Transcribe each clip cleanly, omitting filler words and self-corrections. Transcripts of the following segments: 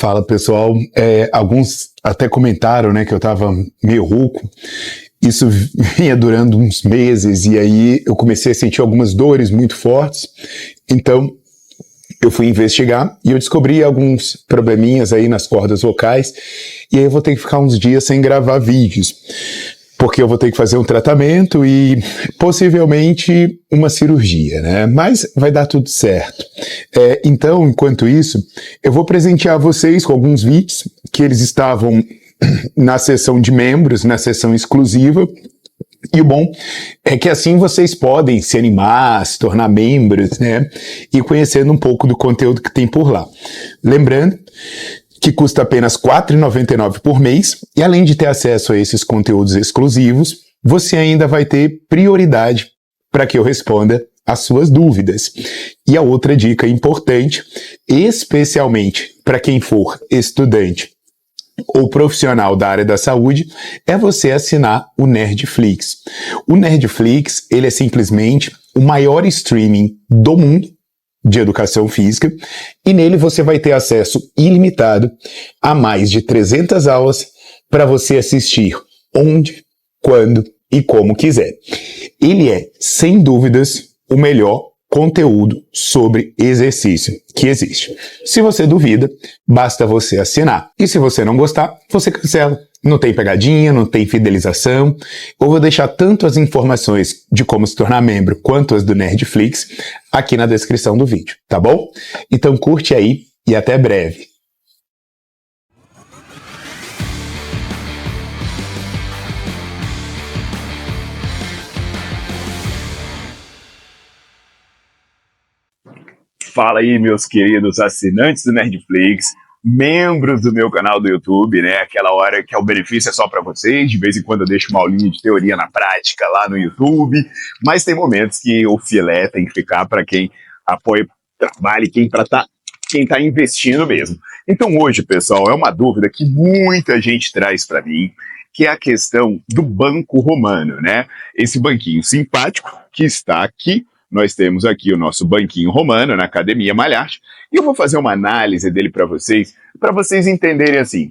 Fala, pessoal. Alguns até comentaram, né, que eu tava meio rouco. Isso vinha durando uns meses e aí eu comecei a sentir algumas dores muito fortes. Então, eu fui investigar e eu descobri alguns probleminhas aí nas cordas vocais. E aí eu vou ter que ficar uns dias sem gravar vídeos, porque eu vou ter que fazer um tratamento e possivelmente uma cirurgia, né? Mas vai dar tudo certo. Então, enquanto isso, eu vou presentear vocês com alguns vídeos que eles estavam na seção de membros, na seção exclusiva. E o bom é que assim vocês podem se animar, se tornar membros, né? E conhecendo um pouco do conteúdo que tem por lá. Lembrando que custa apenas R$ 4,99 por mês, e além de ter acesso a esses conteúdos exclusivos, você ainda vai ter prioridade para que eu responda as suas dúvidas. E a outra dica importante, especialmente para quem for estudante ou profissional da área da saúde, é você assinar o Nerdflix. O Nerdflix, ele é simplesmente o maior streaming do mundo de educação física, e nele você vai ter acesso ilimitado a mais de 300 aulas para você assistir onde, quando e como quiser. Ele é, sem dúvidas, o melhor conteúdo sobre exercício que existe. Se você duvida, basta você assinar. E se você não gostar, você cancela. Não tem pegadinha, não tem fidelização. Eu vou deixar tanto as informações de como se tornar membro quanto as do Nerdflix aqui na descrição do vídeo, tá bom? Então curte aí e até breve. Fala aí, meus queridos assinantes do Nerdflix, membros do meu canal do YouTube, né? Aquela hora que o benefício é só para vocês. De vez em quando eu deixo uma aulinha de teoria na prática lá no YouTube, mas tem momentos que o filé tem que ficar para quem apoia o trabalho, quem tá investindo mesmo. Então hoje, pessoal, é uma dúvida que muita gente traz para mim, que é a questão do banco romano, né? Esse banquinho simpático que está aqui. Nós temos aqui o nosso banquinho romano na Academia Malharte, e eu vou fazer uma análise dele para vocês entenderem assim,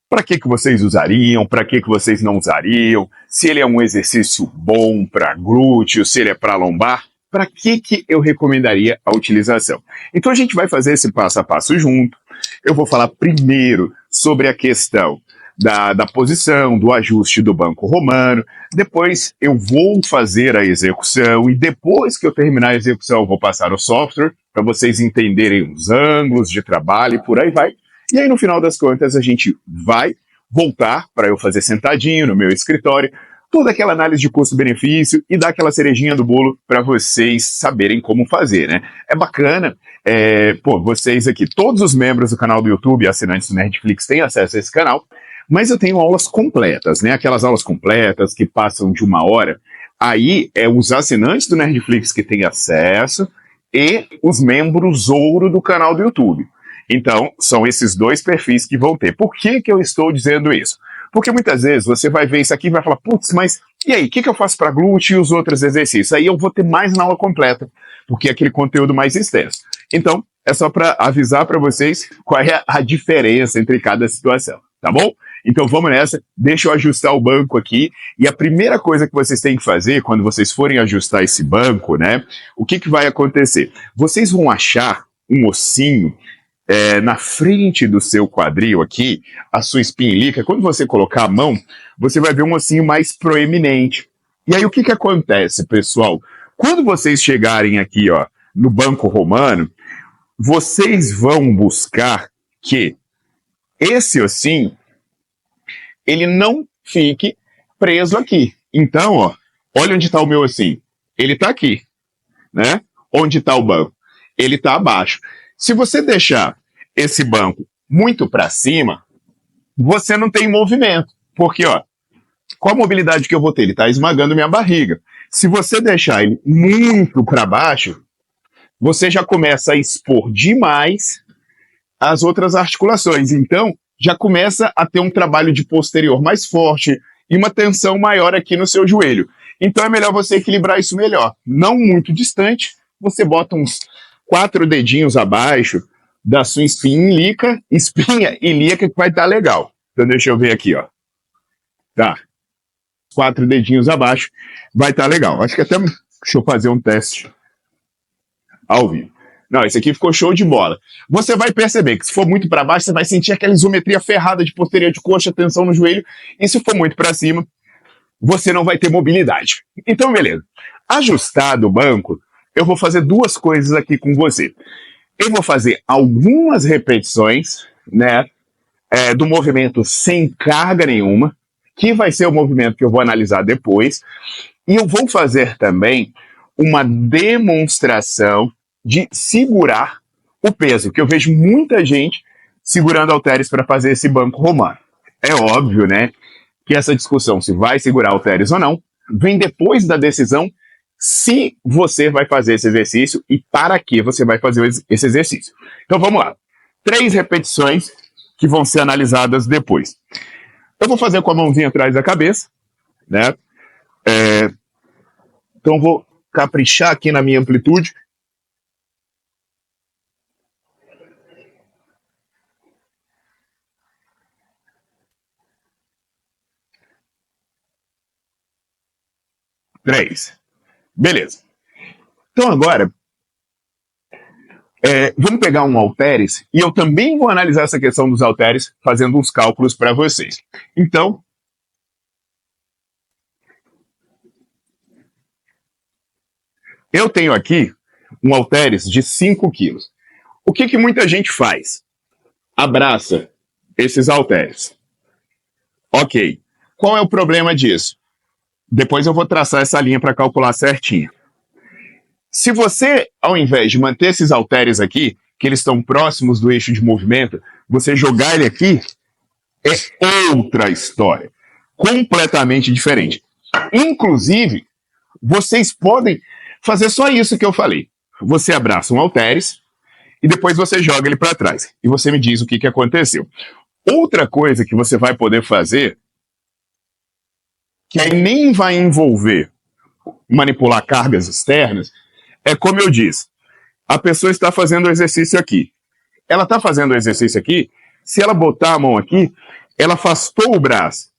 para que vocês usariam, para que vocês não usariam, se ele é um exercício bom para glúteo, se ele é para lombar, para que eu recomendaria a utilização. Então a gente vai fazer esse passo a passo junto. Eu vou falar primeiro sobre a questão da posição, do ajuste do banco romano, depois eu vou fazer a execução e depois que eu terminar a execução eu vou passar o software para vocês entenderem os ângulos de trabalho e por aí vai. E aí no final das contas a gente vai voltar para eu fazer sentadinho no meu escritório, toda aquela análise de custo-benefício e dar aquela cerejinha do bolo para vocês saberem como fazer, né? É bacana, vocês aqui, todos os membros do canal do YouTube, assinantes do Nerdflix, têm acesso a esse canal. Mas eu tenho aulas completas, né? Aquelas aulas completas que passam de 1 hora. Aí é os assinantes do Nerdflix que têm acesso e os membros ouro do canal do YouTube. Então, são esses dois perfis que vão ter. Por que eu estou dizendo isso? Porque muitas vezes você vai ver isso aqui e vai falar, putz, mas e aí, o que eu faço para glúteo e os outros exercícios? Aí eu vou ter mais na aula completa, porque é aquele conteúdo mais extenso. Então, é só para avisar para vocês qual é a diferença entre cada situação, tá bom? Então vamos nessa, deixa eu ajustar o banco aqui, e a primeira coisa que vocês têm que fazer quando vocês forem ajustar esse banco, né, o que vai acontecer? Vocês vão achar um ossinho na frente do seu quadril aqui, a sua espinha ilíaca. Quando você colocar a mão, você vai ver um ossinho mais proeminente. E aí o que acontece, pessoal? Quando vocês chegarem aqui, ó, no banco romano, vocês vão buscar que esse ossinho ele não fique preso aqui. Então, ó, olha onde está o meu ossinho. Ele está aqui, né? Onde está o banco? Ele está abaixo. Se você deixar esse banco muito para cima, você não tem movimento. Porque, ó, qual a mobilidade que eu vou ter? Ele está esmagando minha barriga. Se você deixar ele muito para baixo, você já começa a expor demais as outras articulações. Então, já começa a ter um trabalho de posterior mais forte e uma tensão maior aqui no seu joelho. Então é melhor você equilibrar isso melhor. Não muito distante, você bota uns 4 dedinhos abaixo, da sua espinha ilíaca que vai estar legal. Então deixa eu ver aqui, ó. Tá. 4 dedinhos abaixo, vai estar legal. Acho que até... Deixa eu fazer um teste ao vivo. Não, esse aqui ficou show de bola. Você vai perceber que se for muito para baixo, você vai sentir aquela isometria ferrada de posterior de coxa, tensão no joelho. E se for muito para cima, você não vai ter mobilidade. Então, beleza. Ajustado o banco, eu vou fazer 2 coisas aqui com você. Eu vou fazer algumas repetições, né, do movimento sem carga nenhuma, que vai ser o movimento que eu vou analisar depois. E eu vou fazer também uma demonstração de segurar o peso, que eu vejo muita gente segurando halteres para fazer esse banco romano. É óbvio, né, que essa discussão se vai segurar halteres ou não, vem depois da decisão se você vai fazer esse exercício e para que você vai fazer esse exercício. Então vamos lá. 3 repetições que vão ser analisadas depois. Eu vou fazer com a mãozinha atrás da cabeça, né? Então vou caprichar aqui na minha amplitude. Três. Beleza. Então agora, vamos pegar um halteres e eu também vou analisar essa questão dos halteres fazendo uns cálculos para vocês. Então, eu tenho aqui um halteres de 5 quilos. O que muita gente faz? Abraça esses halteres. Ok. Qual é o problema disso? Depois eu vou traçar essa linha para calcular certinho. Se você, ao invés de manter esses halteres aqui, que eles estão próximos do eixo de movimento, você jogar ele aqui, é outra história. Completamente diferente. Inclusive, vocês podem fazer só isso que eu falei. Você abraça um halteres e depois você joga ele para trás. E você me diz o que aconteceu. Outra coisa que você vai poder fazer, que aí nem vai envolver manipular cargas externas, é como eu disse, a pessoa está fazendo o exercício aqui. Ela está fazendo o exercício aqui, se ela botar a mão aqui, ela afastou o braço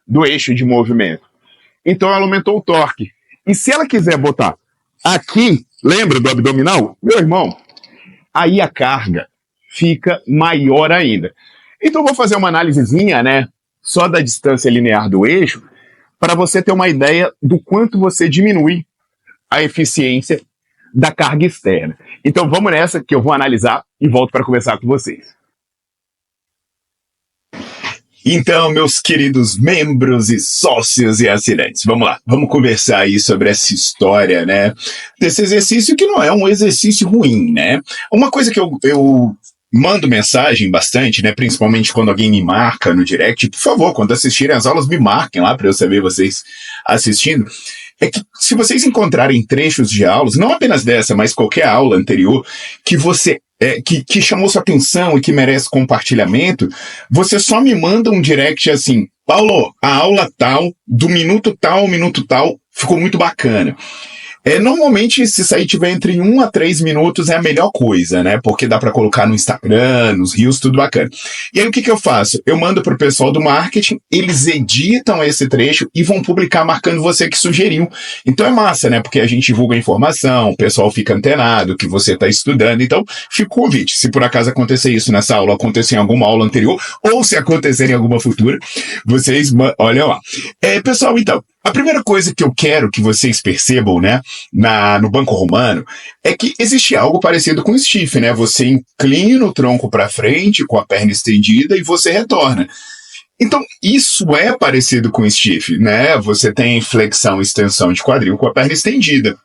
do eixo de movimento. Então ela aumentou o torque. E se ela quiser botar aqui, lembra do abdominal? Meu irmão, aí a carga fica maior ainda. Então eu vou fazer uma análisezinha, né, só da distância linear do eixo, para você ter uma ideia do quanto você diminui a eficiência da carga externa. Então vamos nessa que eu vou analisar e volto para conversar com vocês. Então, meus queridos membros e sócios e assinantes, vamos lá, vamos conversar aí sobre essa história, né, desse exercício que não é um exercício ruim, né? Uma coisa que eu mando mensagem bastante, né, principalmente quando alguém me marca no direct, por favor, quando assistirem as aulas, me marquem lá para eu saber vocês assistindo, é que se vocês encontrarem trechos de aulas, não apenas dessa, mas qualquer aula anterior, que você que chamou sua atenção e que merece compartilhamento, você só me manda um direct assim, Paulo, a aula tal, do minuto tal ao minuto tal, ficou muito bacana. Normalmente, se isso aí tiver entre 1 a 3 minutos, é a melhor coisa, né? Porque dá para colocar no Instagram, nos Reels, tudo bacana. E aí, o que eu faço? Eu mando pro pessoal do marketing, eles editam esse trecho e vão publicar marcando você que sugeriu. Então é massa, né? Porque a gente divulga a informação, o pessoal fica antenado, que você tá estudando. Então, fica o convite. Se por acaso acontecer isso nessa aula, acontecer em alguma aula anterior, ou se acontecer em alguma futura, vocês olham lá. Pessoal, então, a primeira coisa que eu quero que vocês percebam, né, no banco romano, é que existe algo parecido com o stiff, né? Você inclina o tronco para frente com a perna estendida e você retorna. Então, isso é parecido com o stiff, né? Você tem flexão e extensão de quadril com a perna estendida.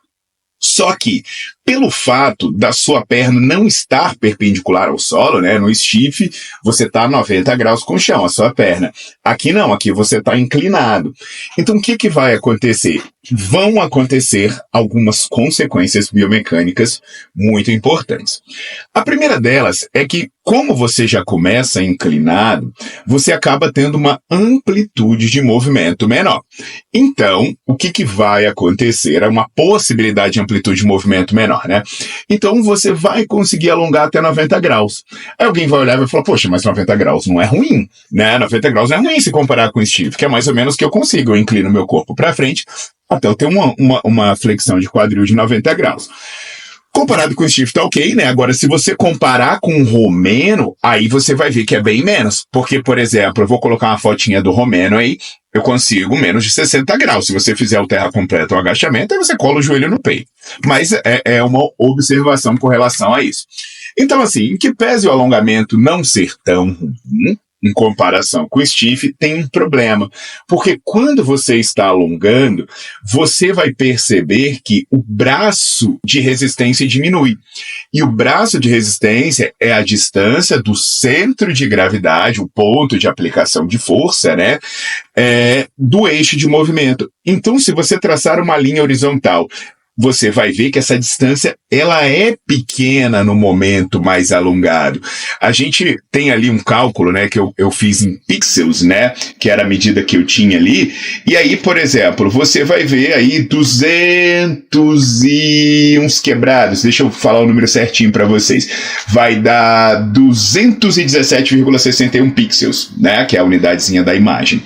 Só que, pelo fato da sua perna não estar perpendicular ao solo, né, no stiff, você está 90 graus com o chão, a sua perna. Aqui não, aqui você está inclinado. Então, o que vai acontecer? Vão acontecer algumas consequências biomecânicas muito importantes. A primeira delas é que, como você já começa inclinado, você acaba tendo uma amplitude de movimento menor. Então, o que vai acontecer é uma possibilidade de amplitude de movimento menor. menor, né? Então você vai conseguir alongar até 90 graus. Aí alguém vai olhar e vai falar, poxa, mas 90 graus não é ruim, né? 90 graus não é ruim se comparar com o Steve, que é mais ou menos o que eu consigo. Eu inclino meu corpo para frente até eu ter uma flexão de quadril de 90 graus. Comparado com o Steve, tá ok, né? Agora, se você comparar com o romeno, aí você vai ver que é bem menos. Porque, por exemplo, eu vou colocar uma fotinha do romeno aí, eu consigo menos de 60 graus. Se você fizer o terra completa ou agachamento, aí você cola o joelho no peito. Mas é uma observação com relação a isso. Então, assim, em que pese o alongamento não ser tão ruim, em comparação com o Steve, tem um problema. Porque quando você está alongando, você vai perceber que o braço de resistência diminui. E o braço de resistência é a distância do centro de gravidade, o ponto de aplicação de força, né? Do eixo de movimento. Então, se você traçar uma linha horizontal, você vai ver que essa distância, ela é pequena no momento mais alongado. A gente tem ali um cálculo, né, que eu fiz em pixels, né, que era a medida que eu tinha ali, e aí, por exemplo, você vai ver aí 200 e uns quebrados, deixa eu falar o número certinho para vocês, vai dar 217,61 pixels, né, que é a unidadezinha da imagem.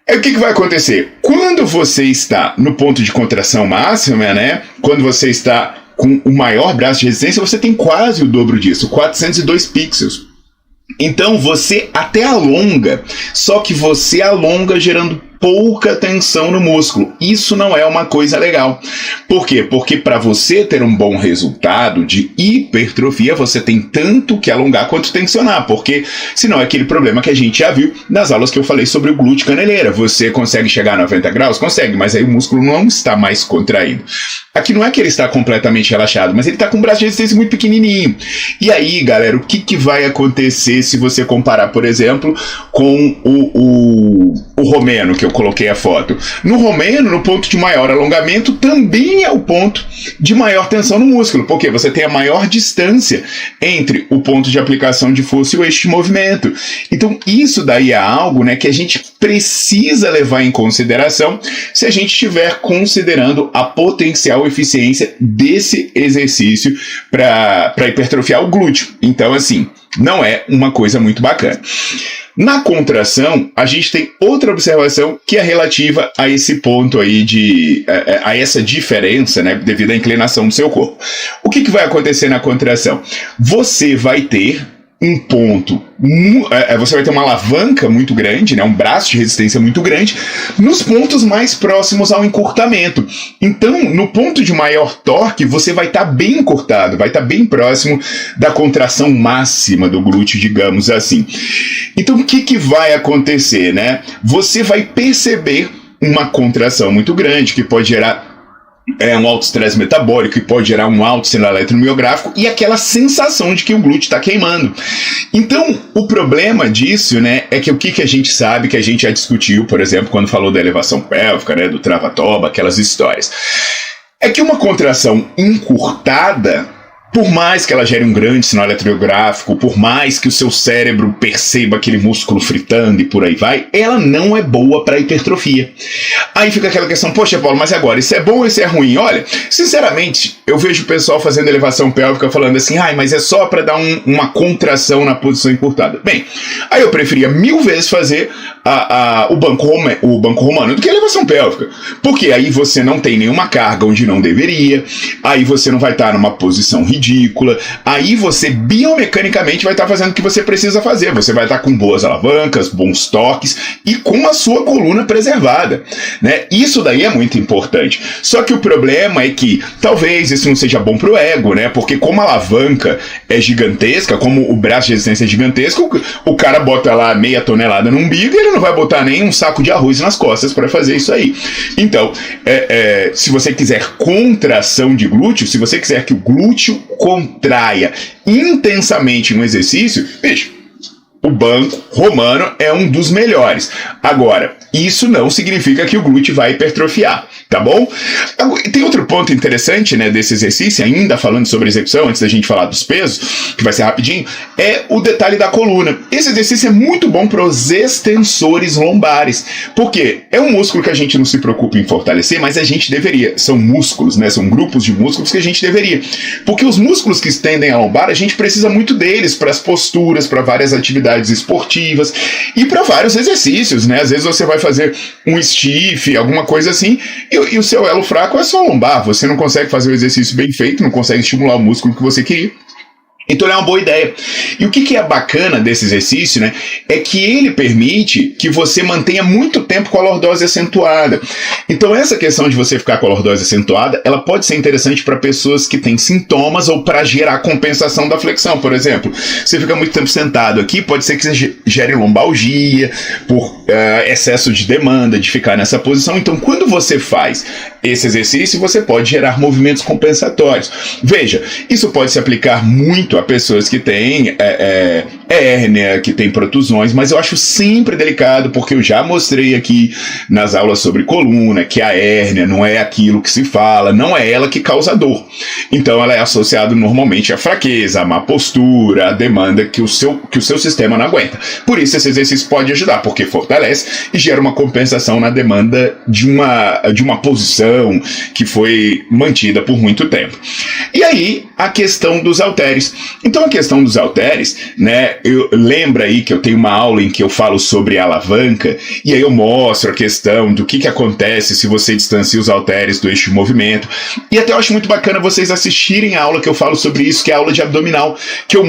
Aí o que vai acontecer? Quando você está no ponto de contração máxima, né? Quando você está com o maior braço de resistência, você tem quase o dobro disso, 402 pixels. Então você até alonga, só que você alonga gerando pouca tensão no músculo. Isso não é uma coisa legal. Por quê? Porque para você ter um bom resultado de hipertrofia, você tem tanto que alongar quanto tensionar, porque senão é aquele problema que a gente já viu nas aulas que eu falei sobre o glúteo caneleira. Você consegue chegar a 90 graus? Consegue, mas aí o músculo não está mais contraído. Aqui não é que ele está completamente relaxado, mas ele está com um braço de resistência muito pequenininho. E aí, galera, o que vai acontecer se você comparar, por exemplo, com o romeno, que eu coloquei a foto? No romeno, no ponto de maior alongamento, também é o ponto de maior tensão no músculo, porque você tem a maior distância entre o ponto de aplicação de força e o eixo de movimento. Então, isso daí é algo, né, que a gente precisa levar em consideração se a gente estiver considerando a potencial eficiência desse exercício para hipertrofiar o glúteo. Então, assim, não é uma coisa muito bacana. Na contração, a gente tem outra observação que é relativa a esse ponto aí a essa diferença, né, devido à inclinação do seu corpo. O que vai acontecer na contração? Você vai ter um ponto, você vai ter uma alavanca muito grande, né, um braço de resistência muito grande, nos pontos mais próximos ao encurtamento. Então, no ponto de maior torque, você vai estar bem encurtado, vai estar bem próximo da contração máxima do glúteo, digamos assim. Então, o que vai acontecer, né? Você vai perceber uma contração muito grande, que pode gerar um alto estresse metabólico, e pode gerar um alto sinal eletromiográfico e aquela sensação de que o glúteo está queimando. Então, o problema disso, né, é que o que a gente sabe, que a gente já discutiu, por exemplo, quando falou da elevação pélvica, né, do trava-toba, aquelas histórias, é que uma contração encurtada, por mais que ela gere um grande sinal eletromiográfico, por mais que o seu cérebro perceba aquele músculo fritando e por aí vai, ela não é boa para hipertrofia. Aí fica aquela questão, poxa, Paulo, mas agora, isso é bom ou isso é ruim? Olha, sinceramente, eu vejo o pessoal fazendo elevação pélvica falando assim, mas é só para dar uma contração na posição encurtada. Bem, aí eu preferia 1000 vezes fazer o banco romano do que a elevação pélvica, porque aí você não tem nenhuma carga onde não deveria, aí você não vai estar numa posição ridícula, aí você biomecanicamente vai estar fazendo o que você precisa fazer, você vai estar com boas alavancas, bons toques e com a sua coluna preservada, né? Isso daí é muito importante. Só que o problema é que talvez isso não seja bom pro ego, né? Porque como a alavanca é gigantesca, como o braço de resistência é gigantesco, o cara bota lá meia tonelada no umbigo e ele não vai botar nem um saco de arroz nas costas para fazer isso aí. Então, se você quiser contração de glúteo, se você quiser que o glúteo contraia intensamente no exercício, bicho, o banco romano é um dos melhores. Agora, isso não significa que o glúteo vai hipertrofiar, tá bom? Tem outro ponto interessante, né, desse exercício, ainda falando sobre execução, antes da gente falar dos pesos, que vai ser rapidinho, é o detalhe da coluna. Esse exercício é muito bom para os extensores lombares, porque é um músculo que a gente não se preocupa em fortalecer, mas a gente deveria. São músculos, né, são grupos de músculos que a gente deveria. Porque os músculos que estendem a lombar, a gente precisa muito deles para as posturas, para várias atividades esportivas e para vários exercícios, né? Às vezes você vai fazer um stiff, alguma coisa assim, e o seu elo fraco é só lombar, você não consegue fazer o exercício bem feito, não consegue estimular o músculo que você queria. Então ele é uma boa ideia. E o que é bacana desse exercício, né, é que ele permite que você mantenha muito tempo com a lordose acentuada. Então essa questão de você ficar com a lordose acentuada, ela pode ser interessante para pessoas que têm sintomas ou para gerar compensação da flexão. Por exemplo, você fica muito tempo sentado aqui, pode ser que você gere lombalgia por excesso de demanda, de ficar nessa posição. Então quando você faz esse exercício, você pode gerar movimentos compensatórios. Veja, isso pode se aplicar muito a pessoas que têm hérnia, que têm protusões, mas eu acho sempre delicado, porque eu já mostrei aqui nas aulas sobre coluna que a hérnia não é aquilo que se fala, não é ela que causa dor. Então ela é associada normalmente à fraqueza, à má postura, à demanda que o seu sistema não aguenta. Por isso esse exercício pode ajudar, porque fortalece e gera uma compensação na demanda de uma posição que foi mantida por muito tempo. E aí, a questão dos halteres. Então, a questão dos halteres, né, lembra aí que eu tenho uma aula em que eu falo sobre alavanca, e aí eu mostro a questão do que acontece se você distancia os halteres do eixo de movimento. E até eu acho muito bacana vocês assistirem a aula que eu falo sobre isso, que é a aula de abdominal, que eu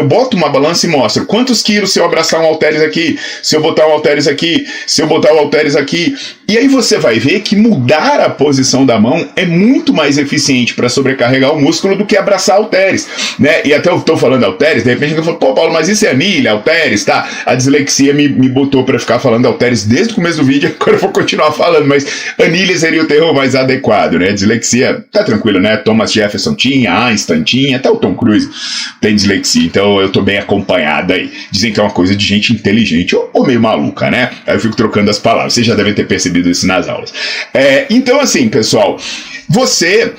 boto uma balança e mostro quantos quilos se eu abraçar um halteres aqui, se eu botar um halteres aqui, se eu botar um halteres aqui. E aí você vai ver que mudar a posição da mão é muito mais eficiente para sobrecarregar o músculo do que abraçar halteres, né? E até eu estou falando halteres, de repente eu falo, pô, Paulo, mas isso é anilha, halteres, tá? A dislexia me botou para ficar falando halteres desde o começo do vídeo, agora eu vou continuar falando, mas anilha seria o termo mais adequado, né? Dislexia, tá tranquilo, né? Thomas Jefferson tinha, Einstein tinha, até o Tom Cruise tem dislexia, então eu tô bem acompanhado aí. Dizem que é uma coisa de gente inteligente ou meio maluca, né? Aí eu fico trocando as palavras, vocês já devem ter percebido isso nas aulas. Então, assim, pessoal, você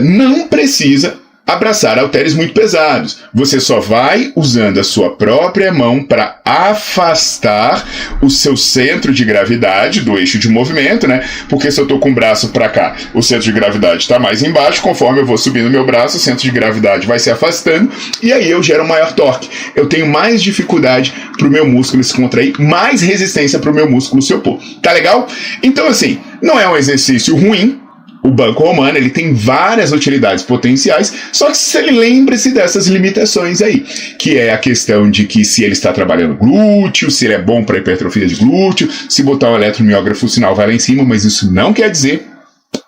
não precisa abraçar halteres muito pesados. Você só vai usando a sua própria mão para afastar o seu centro de gravidade do eixo de movimento, né? Porque se eu tô com o braço para cá, o centro de gravidade está mais embaixo, conforme eu vou subindo meu braço, o centro de gravidade vai se afastando e aí eu gero um maior torque. Eu tenho mais dificuldade para o meu músculo se contrair, mais resistência para o meu músculo se opor. Tá legal? Então, assim, não é um exercício ruim. O banco romano, ele tem várias utilidades potenciais, só que lembre-se dessas limitações aí, que é a questão de que se ele está trabalhando glúteo, se ele é bom para hipertrofia de glúteo, se botar um eletromiógrafo, o sinal vai lá em cima, mas isso não quer dizer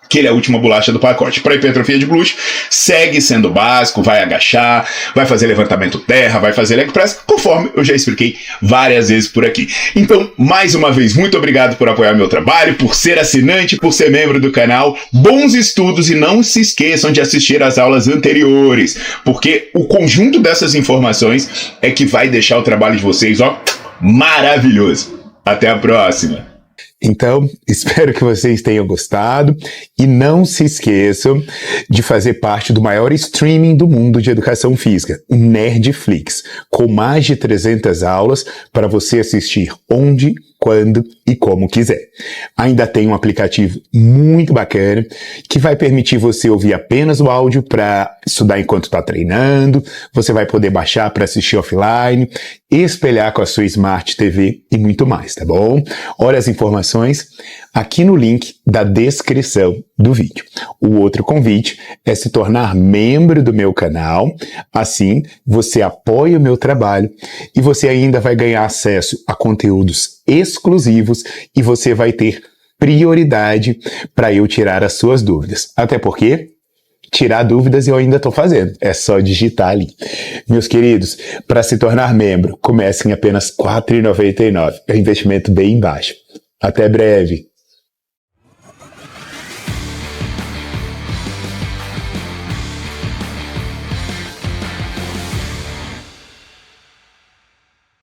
que ele é a última bolacha do pacote. Para hipertrofia de glúteo, segue sendo básico, vai agachar, vai fazer levantamento terra, vai fazer leg press, conforme eu já expliquei várias vezes por aqui. Então, mais uma vez, muito obrigado por apoiar meu trabalho, por ser assinante, por ser membro do canal. Bons estudos e não se esqueçam de assistir às aulas anteriores, porque o conjunto dessas informações é que vai deixar o trabalho de vocês, ó, maravilhoso. Até a próxima! Então, espero que vocês tenham gostado e não se esqueçam de fazer parte do maior streaming do mundo de educação física, o Nerdflix, com mais de 300 aulas para você assistir onde, quando e como quiser. Ainda tem um aplicativo muito bacana que vai permitir você ouvir apenas o áudio para estudar enquanto está treinando, você vai poder baixar para assistir offline, espelhar com a sua Smart TV e muito mais, tá bom? Olha as informações aqui no link da descrição do vídeo. O outro convite é se tornar membro do meu canal, assim você apoia o meu trabalho e você ainda vai ganhar acesso a conteúdos exclusivos e você vai ter prioridade para eu tirar as suas dúvidas. Até porque tirar dúvidas eu ainda estou fazendo, é só digitar ali. Meus queridos, para se tornar membro, comece em apenas R$ 4,99. É um investimento bem baixo. Até breve!